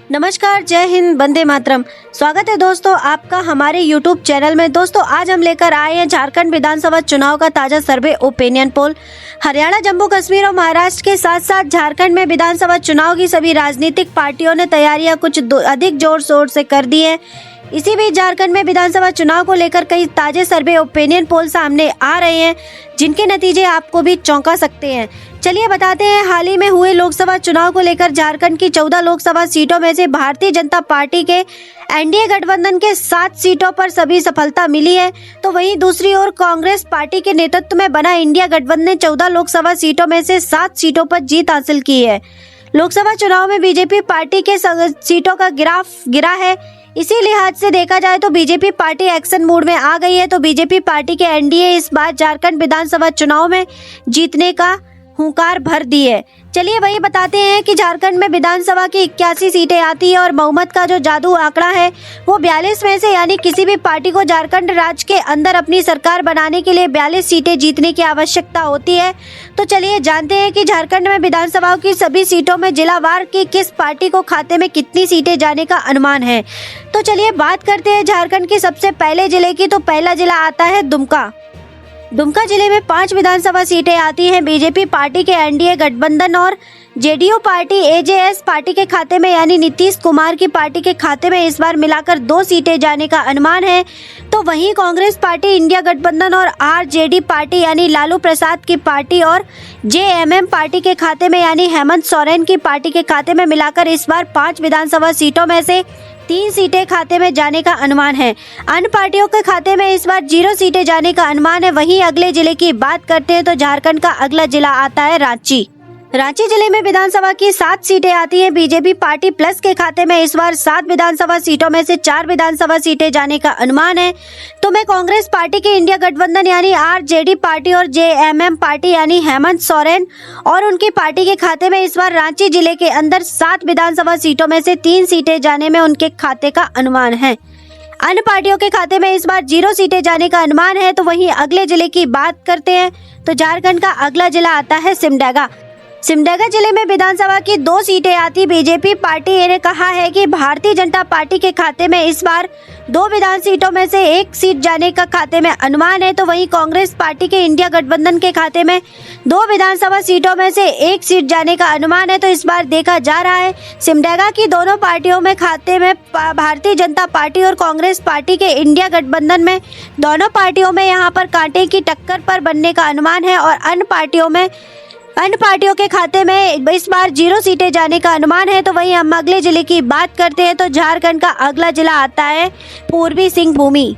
नमस्कार, जय हिंद, वंदे मातरम। स्वागत है दोस्तों आपका हमारे YouTube चैनल में। दोस्तों आज हम लेकर आए हैं झारखंड विधानसभा चुनाव का ताजा सर्वे ओपिनियन पोल। हरियाणा, जम्मू कश्मीर और महाराष्ट्र के साथ साथ झारखंड में विधानसभा चुनाव की सभी राजनीतिक पार्टियों ने तैयारियां कुछ अधिक जोर शोर से कर दी है। इसी बीच झारखंड में विधानसभा चुनाव को लेकर कई ताजे सर्वे ओपिनियन पोल सामने आ रहे हैं, जिनके नतीजे आपको भी चौंका सकते हैं। चलिए बताते हैं, हाल ही में हुए लोकसभा चुनाव को लेकर झारखंड की 14 लोकसभा सीटों में से भारतीय जनता पार्टी के एनडीए गठबंधन के 7 सीटों पर सभी सफलता मिली है, तो वहीं दूसरी ओर कांग्रेस पार्टी के नेतृत्व में बना इंडिया गठबंधन ने 14 लोकसभा सीटों में से 7 सीटों पर जीत हासिल की है। लोकसभा चुनाव में बीजेपी पार्टी के सीटों का ग्राफ गिरा है। इसी लिहाज से देखा जाए तो बीजेपी पार्टी एक्शन मोड में आ गई है, तो बीजेपी पार्टी के एनडीए इस बार झारखंड विधानसभा चुनाव में जीतने का हुंकार भर दी है। चलिए वही बताते हैं कि झारखंड में विधानसभा की 81 सीटें आती है और बहुमत का जो जादू आंकड़ा है वो 42 में से, यानी किसी भी पार्टी को झारखंड राज्य के अंदर अपनी सरकार बनाने के लिए 42 सीटें जीतने की आवश्यकता होती है। तो चलिए जानते हैं कि झारखंड में विधानसभा की सभी सीटों में जिलावार की किस पार्टी को खाते में कितनी सीटें जाने का अनुमान है। तो चलिए बात करते हैं झारखंड के सबसे पहले जिले की। तो पहला जिला आता है दुमका। दुमका जिले में 5 विधानसभा सीटें आती हैं बीजेपी पार्टी के एनडीए गठबंधन और जेडीयू पार्टी एजेएस पार्टी के खाते में, यानी नीतीश कुमार की पार्टी के खाते में इस बार मिलाकर 2 सीटें जाने का अनुमान है। तो वहीं कांग्रेस पार्टी, इंडिया गठबंधन और आरजेडी पार्टी यानी लालू प्रसाद की पार्टी और जेएमएम पार्टी के खाते में, यानी हेमंत सोरेन की पार्टी के खाते में मिलाकर इस बार 5 विधानसभा सीटों में से 3 सीटें खाते में जाने का अनुमान है। अन्य पार्टियों के खाते में इस बार 0 सीटें जाने का अनुमान है। वहीं अगले जिले की बात करते हैं तो झारखंड का अगला जिला आता है रांची। रांची जिले में विधानसभा की 7 सीटें आती हैं बीजेपी पार्टी प्लस के खाते में इस बार 7 विधानसभा सीटों में से 4 विधानसभा सीटें जाने का अनुमान है। तो मैं कांग्रेस पार्टी के इंडिया गठबंधन यानी आरजेडी पार्टी और जेएमएम पार्टी यानी हेमंत सोरेन और उनकी पार्टी के खाते में इस बार रांची जिले के अंदर 7 विधानसभा सीटों में से 3 सीटें जाने में उनके खाते का अनुमान है। अन्य पार्टियों के खाते में इस बार 0 सीटें जाने का अनुमान है। तो वहीं अगले जिले की बात करते हैं तो झारखंड का अगला जिला आता है सिमडेगा। सिमडेगा जिले में विधानसभा की 2 सीटें आती बीजेपी पार्टी ने कहा है कि भारतीय जनता पार्टी के खाते में इस बार 2 विधान सीटों में से 1 सीट जाने का खाते में अनुमान है। तो वहीं कांग्रेस पार्टी के इंडिया गठबंधन के खाते में 2 विधानसभा सीटों में से 1 सीट जाने का अनुमान है। तो इस बार देखा जा रहा है सिमडेगा की दोनों पार्टियों में खाते में भारतीय जनता पार्टी और कांग्रेस पार्टी के इंडिया गठबंधन में दोनों पार्टियों में यहाँ पर कांटे की टक्कर पर बनने का अनुमान है और अन्य पार्टियों के खाते में इस बार 0 सीटें जाने का अनुमान है। तो वहीं हम अगले जिले की बात करते हैं तो झारखंड का अगला जिला आता है पूर्वी सिंहभूमि।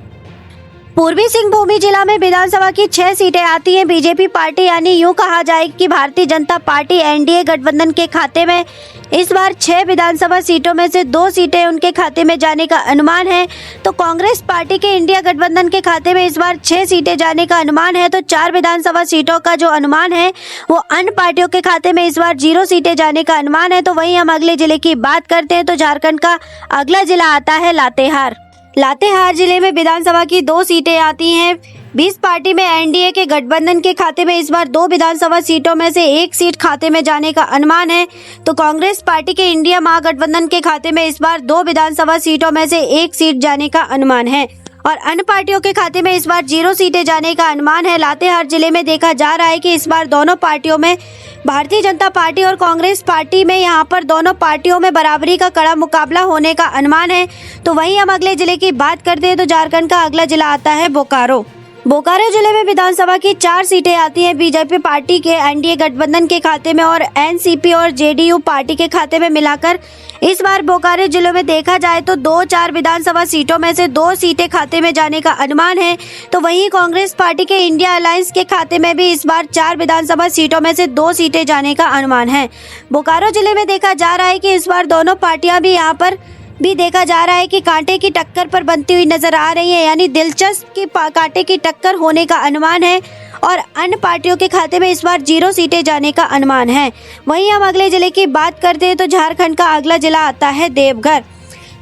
पूर्वी सिंहभूमि जिला में विधानसभा की 6 सीटें आती हैं बीजेपी पार्टी, यानी यूं कहा जाए कि भारतीय जनता पार्टी एनडीए गठबंधन के खाते में इस बार 6 विधानसभा सीटों में से 2 सीटें उनके खाते में जाने का अनुमान है। तो कांग्रेस पार्टी के इंडिया गठबंधन के खाते में इस बार 6 सीटें जाने का अनुमान है। तो 4 विधानसभा सीटों का जो अनुमान है वो अन्य पार्टियों के खाते में इस बार 0 सीटें जाने का अनुमान है। तो वहीं हम अगले जिले की बात करते हैं तो झारखंड का अगला जिला आता है लातेहार। लातेहार जिले में विधानसभा की 2 सीटें आती हैं 20 पार्टी में एनडीए के गठबंधन के खाते में इस बार 2 विधानसभा सीटों में से 1 सीट खाते में जाने का अनुमान है। तो कांग्रेस पार्टी के इंडिया महागठबंधन के खाते में इस बार 2 विधानसभा सीटों में से 1 सीट जाने का अनुमान है और अन्य पार्टियों के खाते में इस बार 0 सीटें जाने का अनुमान है। लातेहार जिले में देखा जा रहा है कि इस बार दोनों पार्टियों में, भारतीय जनता पार्टी और कांग्रेस पार्टी में, यहाँ पर दोनों पार्टियों में बराबरी का कड़ा मुकाबला होने का अनुमान है। तो वहीं हम अगले जिले की बात करते हैं तो झारखंड का अगला जिला आता है बोकारो। बोकारो जिले में विधानसभा की 4 सीटें आती हैं बीजेपी पार्टी के एनडीए गठबंधन के खाते में और एनसीपी और जेडीयू पार्टी के खाते में मिलाकर इस बार बोकारो जिले में देखा जाए तो 2-4 विधानसभा सीटों में से 2 सीटें खाते में जाने का अनुमान है। तो वहीं कांग्रेस पार्टी के इंडिया अलायंस के खाते में भी इस बार 4 विधानसभा सीटों में से 2 सीटें जाने का अनुमान है। बोकारो जिले में देखा जा रहा है कि इस बार दोनों पार्टियां भी यहाँ पर भी देखा जा रहा है कि कांटे की टक्कर पर बनती हुई नजर आ रही है, यानी दिलचस्प की कांटे की टक्कर होने का अनुमान है और अन्य पार्टियों के खाते में इस बार 0 सीटें जाने का अनुमान है। वहीं हम अगले जिले की बात करते हैं तो झारखंड का अगला जिला आता है देवघर।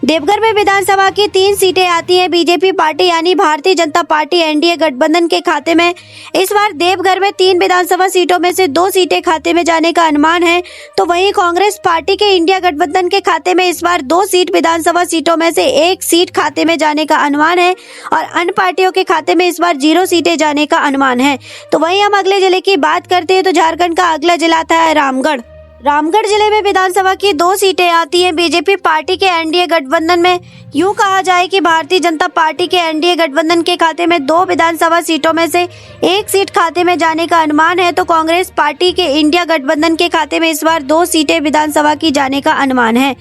देवघर में विधानसभा की 3 सीटें आती हैं बीजेपी पार्टी यानी भारतीय जनता पार्टी एनडीए गठबंधन के खाते में। इस बार देवघर में 3 विधानसभा सीटों में से 2 सीटें खाते में जाने का अनुमान है, तो वहीं कांग्रेस पार्टी के इंडिया गठबंधन के खाते में इस बार 2 सीट विधानसभा सीटों में से 1 सीट खाते में जाने का अनुमान है और अन्य पार्टियों के खाते में इस बार 0 सीटें जाने का अनुमान है। तो वहीं हम अगले जिले की बात करते हैं तो झारखंड का अगला जिला था रामगढ़। रामगढ़ जिले में विधानसभा की 2 सीटें आती हैं बीजेपी पार्टी के एनडीए गठबंधन में। यूं कहा जाए कि भारतीय जनता पार्टी के एनडीए गठबंधन के खाते में 2 विधानसभा सीटों में से 1 सीट खाते में जाने का अनुमान है, तो कांग्रेस पार्टी के इंडिया गठबंधन के खाते में इस बार 2 सीटें विधानसभा की जाने का अनुमान है।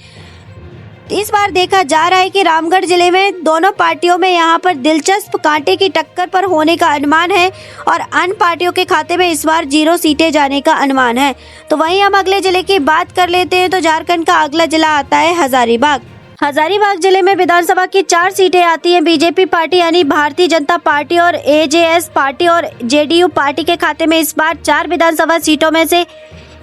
इस बार देखा जा रहा है कि रामगढ़ जिले में दोनों पार्टियों में यहां पर दिलचस्प कांटे की टक्कर पर होने का अनुमान है और अन्य पार्टियों के खाते में इस बार 0 सीटें जाने का अनुमान है। तो वहीं हम अगले जिले की बात कर लेते हैं तो झारखंड का अगला जिला आता है हजारीबाग। हजारीबाग जिले में विधानसभा की 4 सीटें आती हैं बीजेपी पार्टी यानी भारतीय जनता पार्टी और एजेएस पार्टी और जेडीयू पार्टी के खाते में इस बार 4 विधानसभा सीटों में से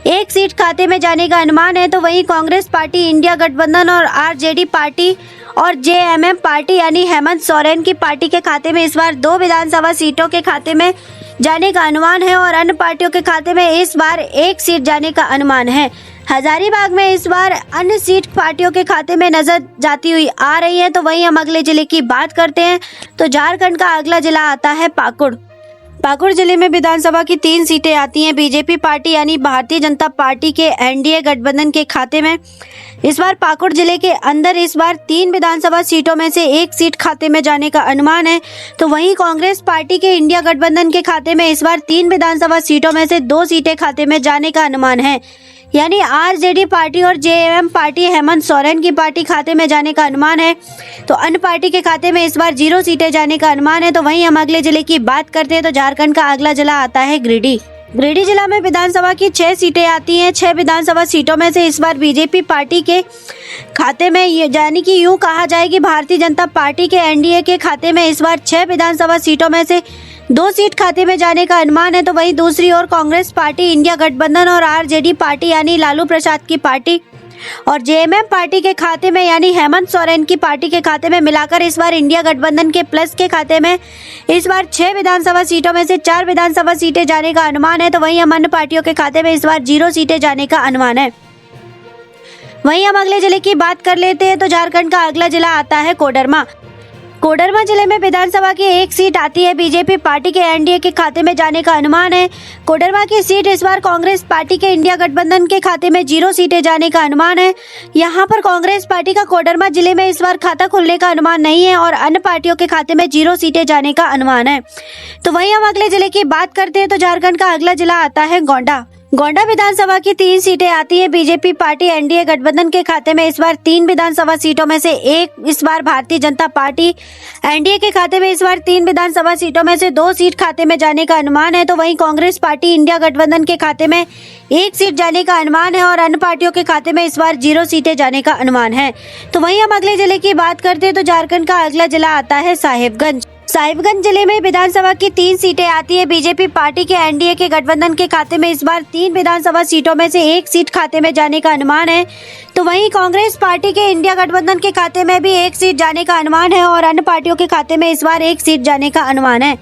1 सीट खाते में जाने का अनुमान है, तो वहीं कांग्रेस पार्टी इंडिया गठबंधन और आरजेडी पार्टी और जेएमएम पार्टी यानी हेमंत सोरेन की पार्टी के खाते में इस बार 2 विधानसभा सीटों के खाते में जाने का अनुमान है और अन्य पार्टियों के खाते में इस बार 1 सीट जाने का अनुमान है। हजारीबाग में इस बार अन्य सीट पार्टियों के खाते में नजर जाती हुई आ रही है। तो वहीं हम अगले जिले की बात करते हैं तो झारखंड का अगला जिला आता है पाकुड़। पाकुड़ जिले में विधानसभा की 3 सीटें आती हैं बीजेपी पार्टी यानी भारतीय जनता पार्टी के एनडीए गठबंधन के खाते में। इस बार पाकुड़ जिले के अंदर इस बार 3 विधानसभा सीटों में से 1 सीट खाते में जाने का अनुमान है, तो वहीं कांग्रेस पार्टी के इंडिया गठबंधन के खाते में इस बार 3 विधानसभा सीटों में से 2 सीटें खाते में जाने का अनुमान है, यानी आरजेडी पार्टी और जेएमएम पार्टी हेमंत सोरेन की पार्टी खाते में जाने का अनुमान है, तो अन्य पार्टी के खाते में इस बार 0 सीटें जाने का अनुमान है। तो वहीं हम अगले जिले की बात करते हैं तो झारखंड का अगला जिला आता है गिरिडीह। गिरिडीह जिला में विधानसभा की 6 सीटें आती हैं। 6 विधानसभा सीटों में से इस बार बीजेपी पार्टी के खाते में यानी कि यूं कहा जाए कि भारतीय जनता पार्टी के एनडीए के खाते में इस बार 6 विधानसभा सीटों में से 2 सीट खाते में जाने का अनुमान है, तो वहीं दूसरी ओर कांग्रेस पार्टी इंडिया गठबंधन और आरजेडी पार्टी यानी लालू प्रसाद की पार्टी और जेएमएम पार्टी के खाते में यानी हेमंत सोरेन की पार्टी के खाते में मिलाकर इस बार इंडिया गठबंधन के प्लस के खाते में इस बार 6 विधानसभा सीटों में से 4 विधानसभा सीटें जाने का अनुमान है, तो वहीं हम अन्य पार्टियों के खाते में इस बार 0 सीटें जाने का अनुमान है। वहीं हम अगले जिले की बात कर लेते हैं तो झारखंड का अगला जिला आता है कोडरमा। कोडरमा जिले में विधानसभा की 1 सीट आती है बीजेपी पार्टी के एनडीए के खाते में जाने का अनुमान है। कोडरमा की सीट इस बार कांग्रेस पार्टी के इंडिया गठबंधन के खाते में 0 सीटें जाने का अनुमान है। यहां पर कांग्रेस पार्टी का कोडरमा जिले में इस बार खाता खुलने का अनुमान नहीं है और अन्य पार्टियों के खाते में 0 सीटें जाने का अनुमान है। तो वहीं हम अगले जिले की बात करते हैं तो झारखंड का अगला जिला आता है गोंडा। गोंडा विधानसभा की 3 सीटें आती है बीजेपी पार्टी एनडीए गठबंधन के खाते में इस बार 3 विधानसभा सीटों में से 1 इस बार भारतीय जनता पार्टी एनडीए के खाते में इस बार 3 विधानसभा सीटों में से 2 सीट खाते में जाने का अनुमान है, तो वहीं कांग्रेस पार्टी इंडिया गठबंधन के खाते में 1 सीट जाने का अनुमान है और अन्य पार्टियों के खाते में इस बार 0 सीटें जाने का अनुमान है। तो वहीं हम अगले जिले की बात करते हैं तो झारखंड का अगला जिला आता है साहिबगंज। साहिबगंज जिले में विधानसभा की 3 सीटें आती है बीजेपी पार्टी के एनडीए के गठबंधन के खाते में इस बार 3 विधानसभा सीटों में से 1 सीट खाते में जाने का अनुमान है, तो वहीं कांग्रेस पार्टी के इंडिया गठबंधन के खाते में भी 1 सीट जाने का अनुमान है और अन्य पार्टियों के खाते में इस बार 1 सीट जाने का अनुमान है।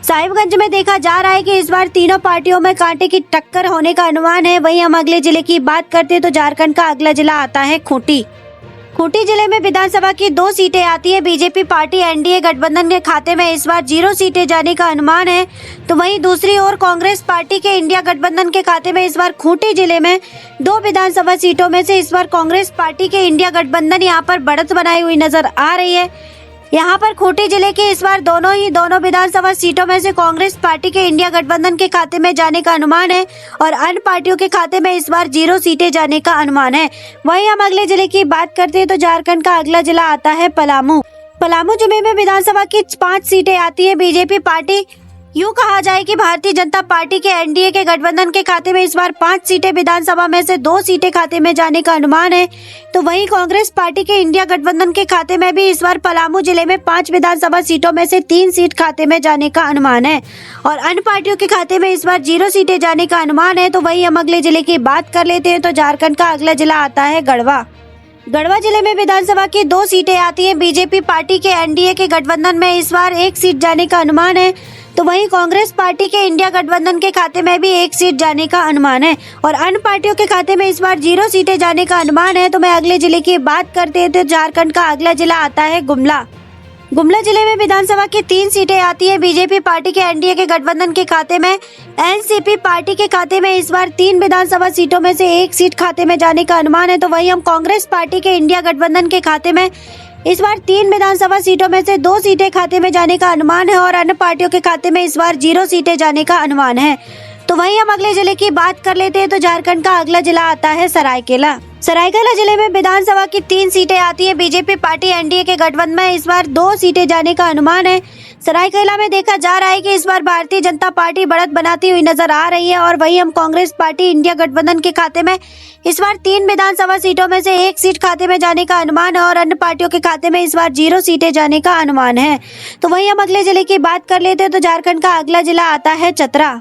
साहिबगंज में देखा जा रहा है कि इस बार तीनों पार्टियों में कांटे की टक्कर होने का अनुमान है। वहीं हम अगले जिले की बात करते हैं तो झारखंड का अगला जिला आता है खूंटी। खूंटी जिले में विधानसभा की 2 सीटें आती है बीजेपी पार्टी एनडीए गठबंधन के खाते में इस बार 0 सीटें जाने का अनुमान है, तो वहीं दूसरी ओर कांग्रेस पार्टी के इंडिया गठबंधन के खाते में इस बार खूंटी जिले में 2 विधानसभा सीटों में से इस बार कांग्रेस पार्टी के इंडिया गठबंधन यहां पर बढ़त बनाई हुई नजर आ रही है। यहां पर खूंटी जिले के इस बार दोनों विधानसभा सीटों में से कांग्रेस पार्टी के इंडिया गठबंधन के खाते में जाने का अनुमान है और अन्य पार्टियों के खाते में इस बार 0 सीटें जाने का अनुमान है। वहीं हम अगले जिले की बात करते हैं तो झारखंड का अगला जिला आता है पलामू। पलामू जिले में विधानसभा की 5 सीटें आती है बीजेपी पार्टी यूं कहा जाए कि भारतीय जनता पार्टी के एनडीए के गठबंधन के खाते में इस बार 5 सीटें विधानसभा में से 2 सीटें खाते में जाने का अनुमान है, तो वहीं कांग्रेस पार्टी के इंडिया गठबंधन के खाते में भी इस बार पलामू जिले में 5 विधानसभा सीटों में से 3 सीट खाते में जाने का अनुमान है और अन्य पार्टियों के खाते में इस बार 0 सीटें जाने का अनुमान है। तो वहीं हम अगले जिले की बात कर लेते हैं तो झारखंड का अगला जिला आता है गढ़वा। गढ़वा जिले में विधानसभा की 2 सीटें आती हैं। बीजेपी पार्टी के एनडीए के गठबंधन में इस बार 1 सीट जाने का अनुमान है, तो वहीं कांग्रेस पार्टी के इंडिया गठबंधन के खाते में भी 1 सीट जाने का अनुमान है और अन्य पार्टियों के खाते में इस बार 0 सीटें जाने का अनुमान है। तो मैं अगले जिले की बात करते हैं तो झारखंड का अगला जिला आता है गुमला। गुमला जिले में विधानसभा की 3 सीटें आती है। बीजेपी पार्टी के एनडीए के गठबंधन के खाते में, एनसीपी पार्टी के खाते में इस बार 3 विधानसभा सीटों में से 1 सीट खाते में जाने का अनुमान है। तो वहीं हम कांग्रेस पार्टी के इंडिया गठबंधन के खाते में इस बार 3 विधानसभा सीटों में से 2 सीटें खाते में जाने का अनुमान है और अन्य पार्टियों के खाते में इस बार 0 सीटें जाने का अनुमान है। तो वहीं हम अगले जिले की बात कर लेते हैं तो झारखंड का अगला जिला आता है सरायकेला। सरायकेला जिले में विधानसभा की 3 सीटें आती है। बीजेपी पार्टी एनडीए के गठबंधन में इस बार 2 सीटें जाने का अनुमान है। सरायकेला में देखा जा रहा है कि इस बार भारतीय जनता पार्टी बढ़त बनाती हुई नजर आ रही है और वहीं हम कांग्रेस पार्टी इंडिया गठबंधन के खाते में इस बार 3 विधानसभा सीटों में से 1 सीट खाते में जाने का अनुमान है और अन्य पार्टियों के खाते में इस बार 0 सीटें जाने का अनुमान है। तो वहीं हम अगले जिले की बात कर लेते हैं तो झारखंड का अगला जिला आता है चतरा।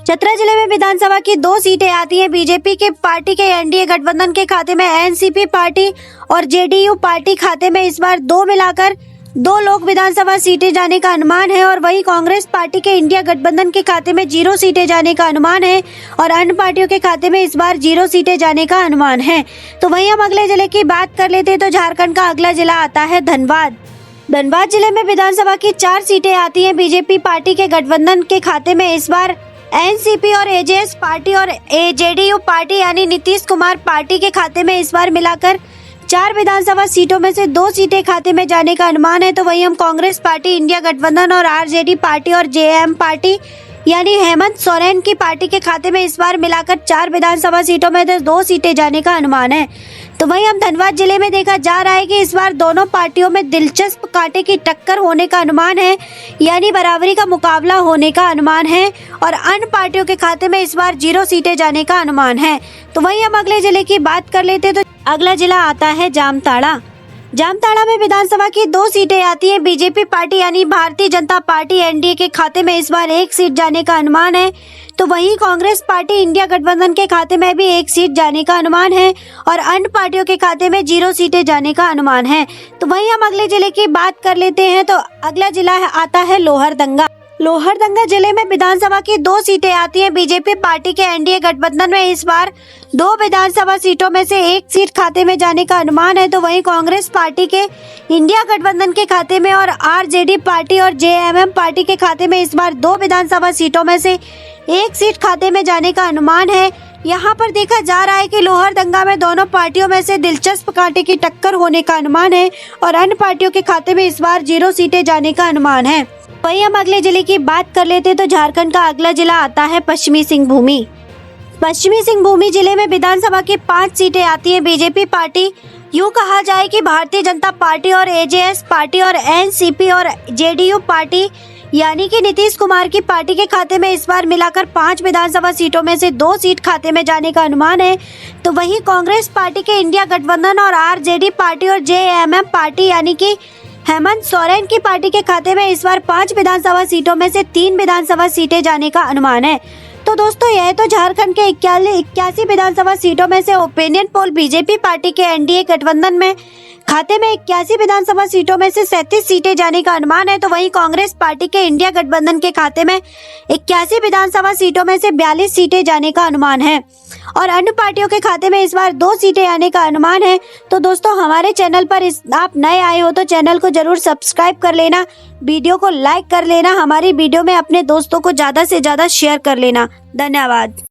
चतरा जिले में विधानसभा की 2 सीटें आती हैं। बीजेपी के पार्टी के एनडीए गठबंधन के खाते में एनसीपी पार्टी और जेडीयू पार्टी खाते में इस बार 2 मिलाकर 2 लोक विधानसभा सीटें जाने का अनुमान है और वहीं कांग्रेस पार्टी के इंडिया गठबंधन के खाते में 0 सीटें जाने का अनुमान है और अन्य पार्टियों के खाते में इस बार 0 सीटें जाने का अनुमान है। तो वहीं हम अगले जिले की बात कर लेते हैं तो झारखंड का अगला जिला आता है धनबाद। धनबाद जिले में विधानसभा की 4 सीटें आती हैं। बीजेपी पार्टी के गठबंधन के खाते में इस बार एनसीपी और एजेएस पार्टी और जेडीयू पार्टी यानी नीतीश कुमार पार्टी के खाते में इस बार मिलाकर 4 विधानसभा सीटों में से 2 सीटें खाते में जाने का अनुमान है। तो वहीं हम कांग्रेस पार्टी इंडिया गठबंधन और आरजेडी पार्टी और जेएम पार्टी यानी हेमंत सोरेन की पार्टी के खाते में इस बार मिलाकर 4 विधानसभा सीटों में 2 सीटें जाने का अनुमान है। तो वहीं हम धनबाद जिले में देखा जा रहा है कि इस बार दोनों पार्टियों में दिलचस्प कांटे की टक्कर होने का अनुमान है, यानी बराबरी का मुकाबला होने का अनुमान है और अन्य पार्टियों के खाते में इस बार 0 सीटें जाने का अनुमान है। तो वहीं हम अगले जिले की बात कर लेते हैं तो अगला जिला आता है जामताड़ा। जामताड़ा में विधानसभा की 2 सीटें आती हैं। बीजेपी पार्टी यानी भारतीय जनता पार्टी एनडीए के खाते में इस बार 1 सीट जाने का अनुमान है। तो वहीं कांग्रेस पार्टी इंडिया गठबंधन के खाते में भी 1 सीट जाने का अनुमान है और अन्य पार्टियों के खाते में 0 सीटें जाने का अनुमान है। तो वहीं हम अगले जिले की बात कर लेते हैं तो अगला जिला आता है लोहरदंगा। लोहरदंगा जिले में विधानसभा की 2 सीटें आती हैं। बीजेपी पार्टी के एनडीए गठबंधन में इस बार 2 विधानसभा सीटों में से 1 सीट खाते में जाने का अनुमान है। तो वहीं कांग्रेस पार्टी के इंडिया गठबंधन के खाते में और आरजेडी पार्टी और जेएमएम पार्टी के खाते में इस बार 2 विधानसभा सीटों में से 1 सीट खाते में जाने का अनुमान है। यहाँ पर देखा जा रहा है कि लोहरदंगा में दोनों पार्टियों में से दिलचस्प कांटे की टक्कर होने का अनुमान है और अन्य पार्टियों के खाते में इस बार 0 सीटें जाने का अनुमान है। वहीं हम अगले जिले की बात कर लेते हैं तो झारखंड का अगला जिला आता है पश्चिमी सिंहभूमि। पश्चिमी सिंहभूमि जिले में विधानसभा की 5 सीटें आती है। बीजेपी पार्टी, यूँ कहा जाए कि भारतीय जनता पार्टी और एजेएस पार्टी और एनसीपी और जेडीयू पार्टी यानी कि नीतीश कुमार की पार्टी के खाते में इस बार मिलाकर 5 विधानसभा सीटों में से 2 सीट खाते में जाने का अनुमान है। तो वहीं कांग्रेस पार्टी के इंडिया गठबंधन और आरजेडी पार्टी और जेएमएम पार्टी यानी कि हेमंत सोरेन की पार्टी के खाते में इस बार 5 विधानसभा सीटों में से 3 विधानसभा सीटें जाने का अनुमान है। तो दोस्तों यह तो झारखंड के 81 विधानसभा सीटों में से ओपिनियन पोल बीजेपी पार्टी के एनडीए गठबंधन में खाते में 81 विधानसभा सीटों में से 37 सीटें जाने का अनुमान है। तो वहीं कांग्रेस पार्टी के इंडिया गठबंधन के खाते में 81 विधानसभा सीटों में से 42 सीटें जाने का अनुमान है और अन्य पार्टियों के खाते में इस बार 2 सीटें आने का अनुमान है। तो दोस्तों हमारे चैनल पर आप नए आए हो तो चैनल को जरूर सब्सक्राइब कर लेना, वीडियो को लाइक कर लेना, हमारी वीडियो में अपने दोस्तों को ज्यादा से ज्यादा शेयर कर लेना। धन्यवाद।